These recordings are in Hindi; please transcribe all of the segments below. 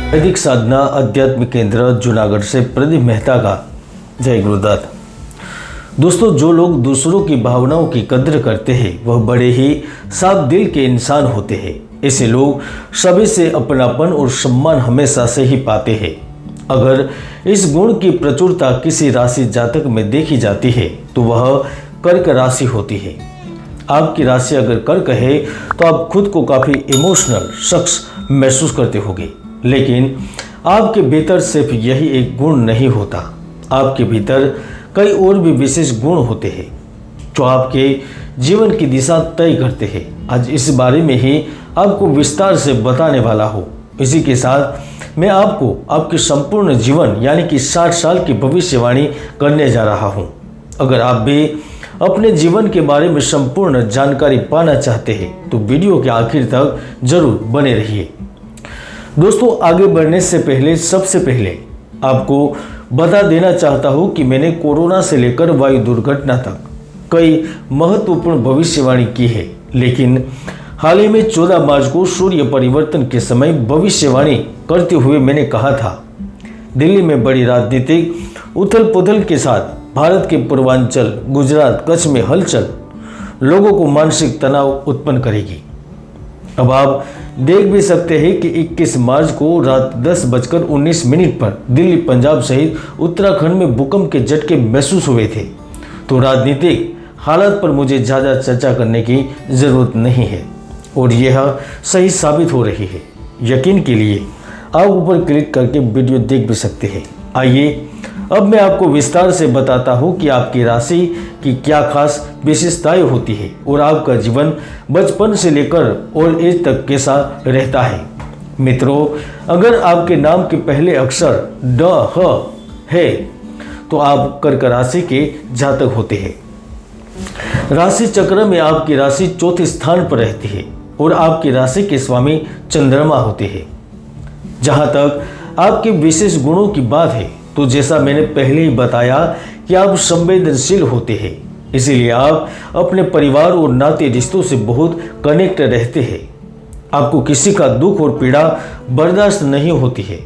वैदिक साधना अध्यात्म केंद्र जूनागढ़ से प्रदीप मेहता का जय गुरुदत्त। दोस्तों, जो लोग दूसरों की भावनाओं की कद्र करते हैं वह बड़े ही साफ दिल के इंसान होते हैं। ऐसे लोग सभी से अपनापन और सम्मान हमेशा से ही पाते हैं। अगर इस गुण की प्रचुरता किसी राशि जातक में देखी जाती है तो वह कर्क राशि होती है। आपकी राशि अगर कर्क है तो आप खुद को काफ़ी इमोशनल शख्स महसूस करते होंगे, लेकिन आपके भीतर सिर्फ यही एक गुण नहीं होता। आपके भीतर कई और भी विशेष गुण होते हैं जो आपके जीवन की दिशा तय करते हैं। आज इस बारे में ही आपको विस्तार से बताने वाला हूँ। इसी के साथ मैं आपको आपके संपूर्ण जीवन यानी कि 60 साल की भविष्यवाणी करने जा रहा हूँ। अगर आप भी अपने जीवन के बारे में संपूर्ण जानकारी पाना चाहते हैं तो वीडियो के आखिर तक जरूर बने रहिए। दोस्तों, आगे बढ़ने से पहले सबसे पहले आपको बता देना चाहता हूँ कि मैंने कोरोना से लेकर वायु दुर्घटना तक कई महत्वपूर्ण भविष्यवाणी की है, लेकिन हाल ही में 14 मार्च को सूर्य परिवर्तन के समय भविष्यवाणी करते हुए मैंने कहा था, दिल्ली में बड़ी राजनीतिक उथल पुथल के साथ भारत के पूर्वांचल गुजरात कच्छ में हलचल लोगों को मानसिक तनाव उत्पन्न करेगी। अब आप देख भी सकते हैं कि 21 मार्च को रात 10:19 पर दिल्ली पंजाब सहित उत्तराखंड में भूकंप के झटके महसूस हुए थे। तो राजनीतिक हालात पर मुझे ज़्यादा चर्चा करने की ज़रूरत नहीं है और यह सही साबित हो रही है। यकीन के लिए आप ऊपर क्लिक करके वीडियो देख भी सकते हैं। आइए अब मैं आपको विस्तार से बताता हूँ कि आपकी राशि की क्या खास विशेषताएं होती है और आपका जीवन बचपन से लेकर ओल्ड एज तक कैसा रहता है। मित्रों, अगर आपके नाम के पहले अक्षर ड ह है तो आप कर्क राशि के जातक होते हैं। राशि चक्र में आपकी राशि चौथे स्थान पर रहती है और आपकी राशि के स्वामी चंद्रमा होते हैं। जहाँ तक आपके विशेष गुणों की बात है तो जैसा मैंने पहले ही बताया कि आप संवेदनशील होते हैं, इसीलिए आप अपने परिवार और नाते रिश्तों से बहुत कनेक्ट रहते हैं। आपको किसी का दुख और पीड़ा बर्दाश्त नहीं होती है।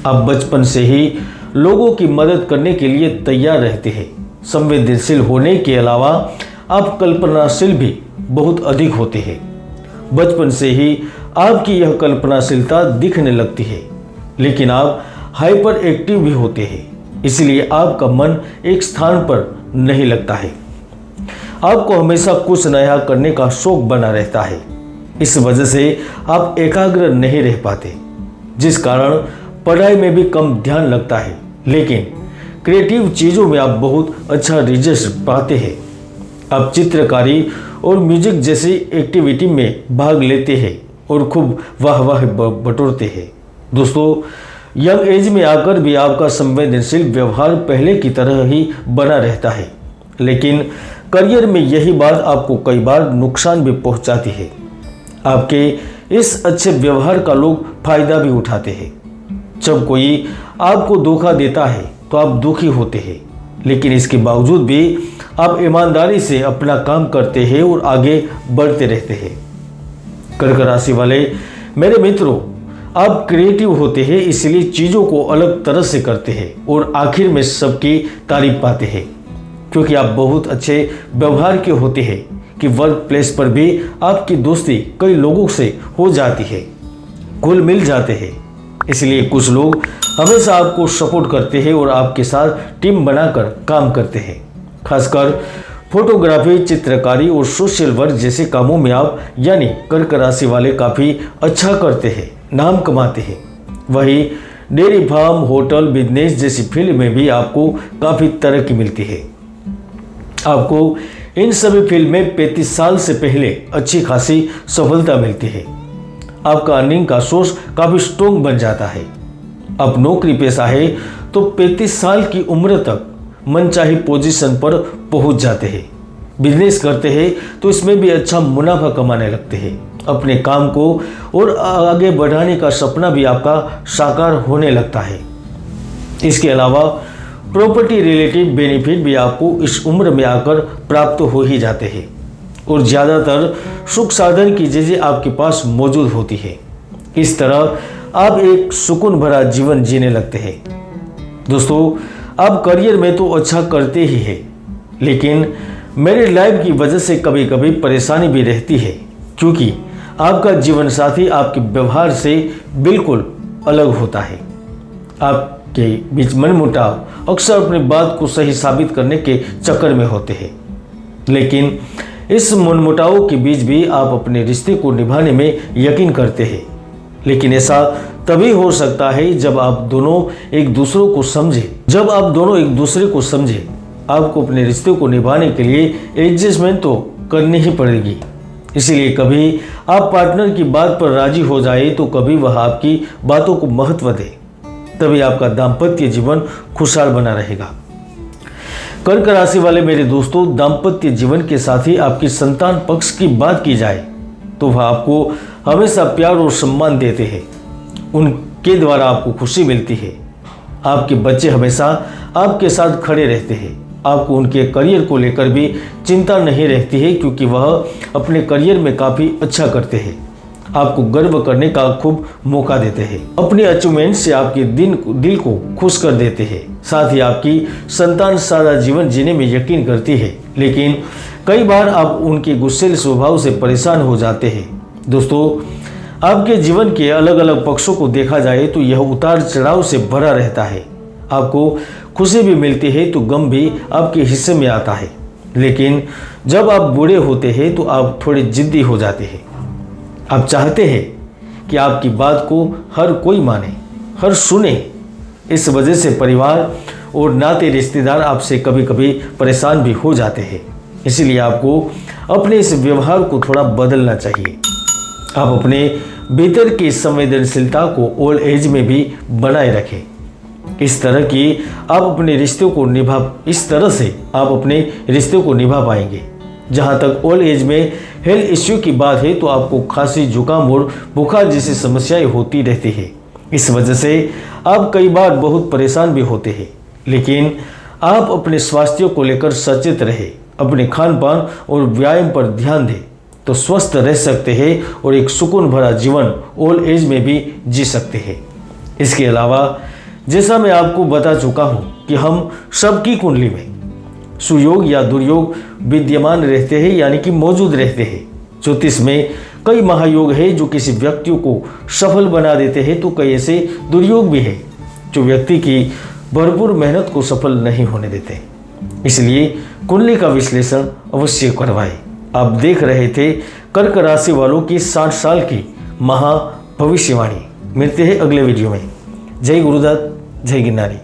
आप बचपन से ही लोगों की मदद करने के लिए तैयार रहते हैं। संवेदनशील होने के अलावा आप कल्पनाशील भी बहुत अधिक होते हैं। बचपन से ही आपकी यह कल्पनाशीलता दिखने लगती है, लेकिन आप हाइपर एक्टिव भी होते हैं, इसलिए आपका मन एक स्थान पर नहीं लगता है। आपको हमेशा कुछ नया करने का शौक बना रहता है। इस वजह से आप एकाग्र नहीं रह पाते, जिस कारण पढ़ाई में भी कम ध्यान लगता है, लेकिन क्रिएटिव चीज़ों में आप बहुत अच्छा रिजल्ट पाते हैं। आप चित्रकारी और म्यूजिक जैसी एक्टिविटी में भाग लेते हैं और खूब वाह बटोरते हैं। दोस्तों, यंग एज में आकर भी आपका संवेदनशील व्यवहार पहले की तरह ही बना रहता है, लेकिन करियर में यही बात आपको कई बार नुकसान भी पहुंचाती है। आपके इस अच्छे व्यवहार का लोग फायदा भी उठाते हैं। जब कोई आपको धोखा देता है तो आप दुखी होते हैं, लेकिन इसके बावजूद भी आप ईमानदारी से अपना काम करते हैं और आगे बढ़ते रहते हैं। कर्क राशि वाले मेरे मित्रों, आप क्रिएटिव होते हैं, इसलिए चीज़ों को अलग तरह से करते हैं और आखिर में सबकी तारीफ पाते हैं। क्योंकि आप बहुत अच्छे व्यवहार के होते हैं कि वर्क प्लेस पर भी आपकी दोस्ती कई लोगों से हो जाती है, घुल मिल जाते हैं। इसलिए कुछ लोग हमेशा आपको सपोर्ट करते हैं और आपके साथ टीम बनाकर काम करते हैं। खासकर फोटोग्राफी, चित्रकारी और सोशल वर्क जैसे कामों में आप यानी कर्क राशि वाले काफ़ी अच्छा करते हैं, नाम कमाते हैं। वही डेयरी फार्म, होटल, बिजनेस जैसी फील्ड में भी आपको काफ़ी तरक्की मिलती है। आपको इन सभी फील्ड में 35 साल से पहले अच्छी खासी सफलता मिलती है। आपका अर्निंग का सोर्स काफ़ी स्ट्रॉन्ग बन जाता है। आप नौकरी पेशा है तो 35 साल की उम्र तक मनचाही पोजीशन पर पहुंच जाते हैं। बिजनेस करते हैं तो इसमें भी अच्छा मुनाफा कमाने लगते हैं। अपने काम को और आगे बढ़ाने का सपना भी आपका साकार होने लगता है। इसके अलावा प्रॉपर्टी रिलेटेड बेनिफिट भी आपको इस उम्र में आकर प्राप्त हो ही जाते हैं और ज़्यादातर सुख साधन की चीज़ें आपके पास मौजूद होती है। इस तरह आप एक सुकून भरा जीवन जीने लगते हैं। दोस्तों, आप करियर में तो अच्छा करते ही हैं, लेकिन मैरिड लाइफ की वजह से कभी कभी परेशानी भी रहती है, क्योंकि आपका जीवन साथी आपके व्यवहार से बिल्कुल अलग होता है। आपके बीच मनमुटाव अक्सर अपनी बात को सही साबित करने के चक्कर में होते हैं, लेकिन इस मनमुटावों के बीच भी आप अपने रिश्ते को निभाने में यकीन करते हैं। लेकिन ऐसा तभी हो सकता है जब आप दोनों एक दूसरे को समझें। आपको अपने रिश्ते को निभाने के लिए एडजस्टमेंट तो करनी ही पड़ेगी। इसीलिए कभी आप पार्टनर की बात पर राजी हो जाए तो कभी वह आपकी बातों को महत्व दे, तभी आपका दाम्पत्य जीवन खुशहाल बना रहेगा। कर्क राशि वाले मेरे दोस्तों, दाम्पत्य जीवन के साथ ही आपकी संतान पक्ष की बात की जाए तो वह आपको हमेशा प्यार और सम्मान देते हैं। उनके द्वारा आपको खुशी मिलती है। आपके बच्चे हमेशा आपके साथ खड़े रहते हैं। आपको उनके करियर को लेकर भी चिंता नहीं रहती है, क्योंकि वह अपने करियर में काफ़ी अच्छा करते हैं। आपको गर्व करने का खूब मौका देते हैं। अपने अचीवमेंट से आपके दिल को खुश कर देते हैं। साथ ही आपकी संतान सादा जीवन जीने में यकीन करती है, लेकिन कई बार आप उनके गुस्सैल स्वभाव से परेशान हो जाते हैं। दोस्तों, आपके जीवन के अलग अलग पक्षों को देखा जाए तो यह उतार चढ़ाव से भरा रहता है। आपको खुशी भी मिलती है तो गम भी आपके हिस्से में आता है, लेकिन जब आप बूढ़े होते हैं तो आप थोड़े जिद्दी हो जाते हैं। आप चाहते हैं कि आपकी बात को हर कोई माने, हर सुने। इस वजह से परिवार और नाते रिश्तेदार आपसे कभी कभी परेशान भी हो जाते हैं। इसीलिए आपको अपने इस व्यवहार को थोड़ा बदलना चाहिए। आप अपने भीतर की संवेदनशीलता को ओल्ड एज में भी बनाए रखें। इस तरह से आप अपने रिश्ते को निभा पाएंगे। जहाँ तक ओल्ड एज में हेल्थ इश्यू की बात है तो आपको खांसी, जुकाम और बुखार जैसी समस्याएं होती रहती है। इस वजह से आप कई बार बहुत परेशान भी होते हैं, लेकिन आप अपने स्वास्थ्य को लेकर सचेत रहे, अपने खान पान और व्यायाम पर ध्यान दें तो स्वस्थ रह सकते हैं और एक सुकून भरा जीवन ओल्ड एज में भी जी सकते हैं। इसके अलावा जैसा मैं आपको बता चुका हूँ कि हम सबकी कुंडली में सुयोग या दुर्योग विद्यमान रहते हैं, यानी कि मौजूद रहते हैं। ज्योतिष में कई महायोग है जो किसी व्यक्ति को सफल बना देते हैं, तो कई ऐसे दुर्योग भी है जो व्यक्ति की भरपूर मेहनत को सफल नहीं होने देते। इसलिए कुंडली का विश्लेषण अवश्य करवाएं। आप देख रहे थे कर्क राशि वालों की 60 साल की महा भविष्यवाणी। मिलते हैं अगले वीडियो में। जय गुरुदत्त, जय गिरनारी।